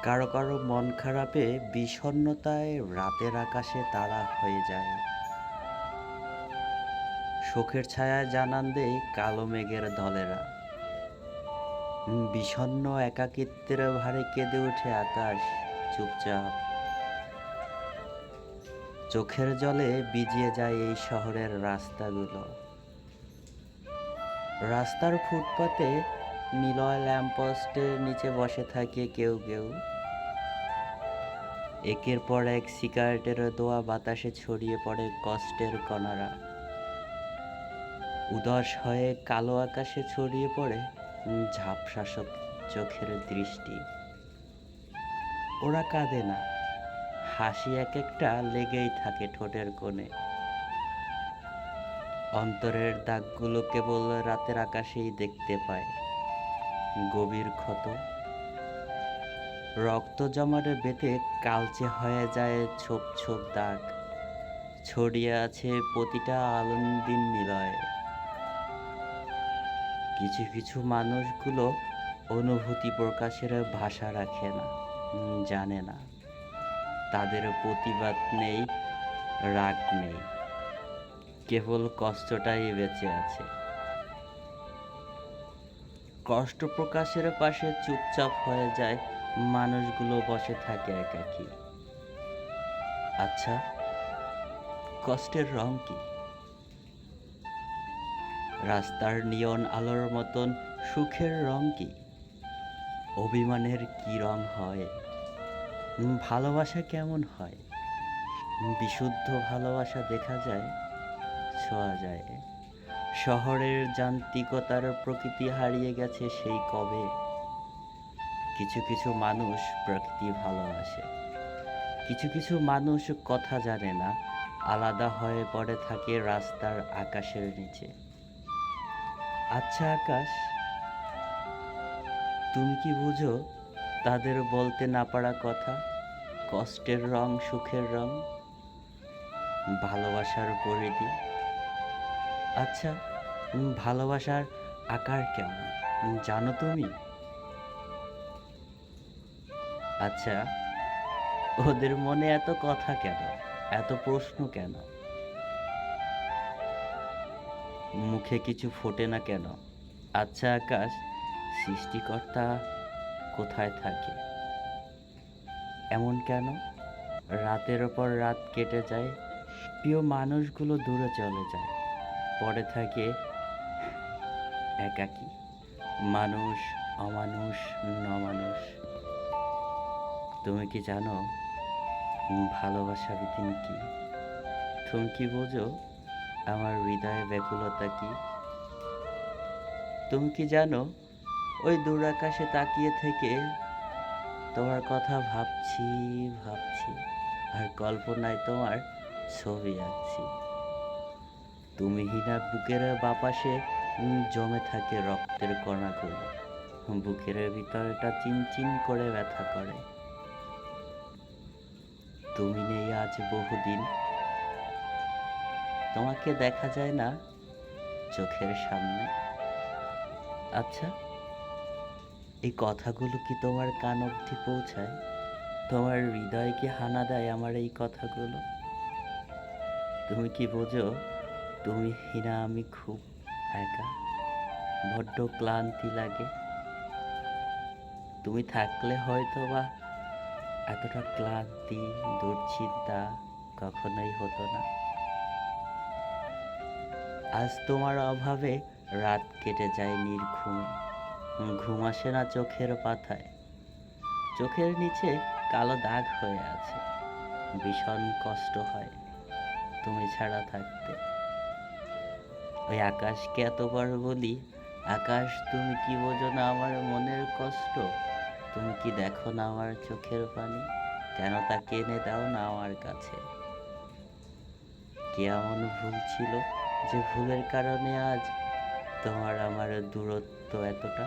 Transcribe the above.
কারো কারো মন খারাপে বিষণ্ণতায় রাতের আকাশে তারা হয়ে যায়। শোকের ছায়ায় জানান দেয় কালো মেঘের দলেরা। বিষণ্ণ একাকিত্বের ভারে কেঁদে ওঠে আকাশ চুপচাপ। চোখের জলে ভিজিয়ে যায় এই শহরের রাস্তাগুলো। রাস্তার ফুটপাতে নিলয় ল্যাম্পপোস্টের নিচে বসে থাকে কেউ কেউ। একের পর এক সিগারেটের ধোঁয়া বাতাসে ছড়িয়ে পড়ে কষ্টের কণারা। উদাস হয়ে কালো আকাশে ছড়িয়ে পড়ে ঝাপসা চোখের দৃষ্টি। ওরা কাঁদে না, হাসি এক একটা লেগেই থাকে ঠোঁটের কোণে। অন্তরের দাগগুলো কেবল রাতের আকাশেই দেখতে পায়। গভীর ক্ষত, রক্ত জমাটে বেঁধে কালচে হয়ে যায় ছোপ ছোপ দাগ। ছড়িয়ে আছে প্রতিটা আনন্দিন নিলয়ে। কিছু কিছু মানুষগুলো অনুভূতি প্রকাশের ভাষা রাখে না, জানে না। তাদের প্রতিবাদ নেই, রাগ নেই, কেবল কষ্টটাই বেঁচে আছে। কষ্ট প্রকাশের পাশে চুপচাপ হয়ে যায় মানুষগুলো, বসে থাকে একাকী। আচ্ছা, কষ্টের রং কি? রাস্তার নিয়ন আলোর মতন সুখের রং কি? অভিমানের কি রং হয়? ভালোবাসা কেমন হয়? বিশুদ্ধ ভালোবাসা দেখা যায়, ছোঁয়া যায়। শহরের যান্ত্রিকতার প্রকৃতি হারিয়ে গেছে সেই কবে। কিছু কিছু মানুষ প্রকৃতি ভালোবাসে, কিছু কিছু মানুষ কথা জানে না, আলাদা হয়ে পড়ে থাকে রাস্তার আকাশের নিচে। আচ্ছা আকাশ, তুমি কি বুঝো তাদের বলতে না পারা কথা? কষ্টের রং, সুখের রং, ভালোবাসার পরিধি। আচ্ছা, ভালোবাসার আকার কেমন জানো তুমি? আচ্ছা, ওদের মনে এত কথা কেন, এত প্রশ্ন কেন? মুখে কিছু ফোটে না কেন? আচ্ছা আকাশ, সৃষ্টিকর্তা কোথায় থাকে? এমন কেন? রাতের পর রাত কেটে যায়, প্রিয় মানুষগুলো দূরে চলে যায়, পড়ে থাকে একাকী। মানুষ, অমানুষ, নমানুষ। তুমি কি জানো ভালোবাসা বিধিন কি? তুমি কি বোঝো আমার হৃদয়ে ব্যাকুলতা কি? তুমি কি জানো ওই দূর আকাশে তাকিয়ে থেকে তোমার কথা ভাবছি, ভাবছি, আর কল্পনায় তোমার ছবি আঁকছি। তুমি হীনা বুকের বাপাশে জমে থাকে রক্তের কণাগুলো। বুকের ভিতরটা চিনচিন করে ব্যথা করে। তুমি নেই আজ বহুদিন, তোমাকে দেখা যায় না চোখের সামনে। আচ্ছা, এই কথাগুলো কি তোমার কান অবধি পৌঁছায়? তোমার হৃদয় কি হানা দেয় আমার এই কথাগুলো? তুমি কি বোঝো তুমি হীনা, আমি খুব একা, বড্ড ক্লান্তি লাগে। তুমি থাকলে হয়তো বা এতটা ক্লান্তি, দুশ্চিন্তা কখনোই হতো না। আজ তোমার অভাবে রাত কেটে যায় নির্ঘুমে। ঘুম আসে না চোখের পাতায়, চোখের নিচে কালো দাগ হয়ে আছে। ভীষণ কষ্ট হয় তুমি ছাড়া থাকতে। ওই আকাশকে এতবার বলি, আকাশ তুমি কি বোঝো না আমার মনের কষ্ট? তুমি কি দেখো না আমার চোখের পানি? কেন তা এনে দাও না আমার কাছে? কি এমন ভুল ছিল যে ভুলের কারণে আজ তোমার আমার দূরত্ব এতটা?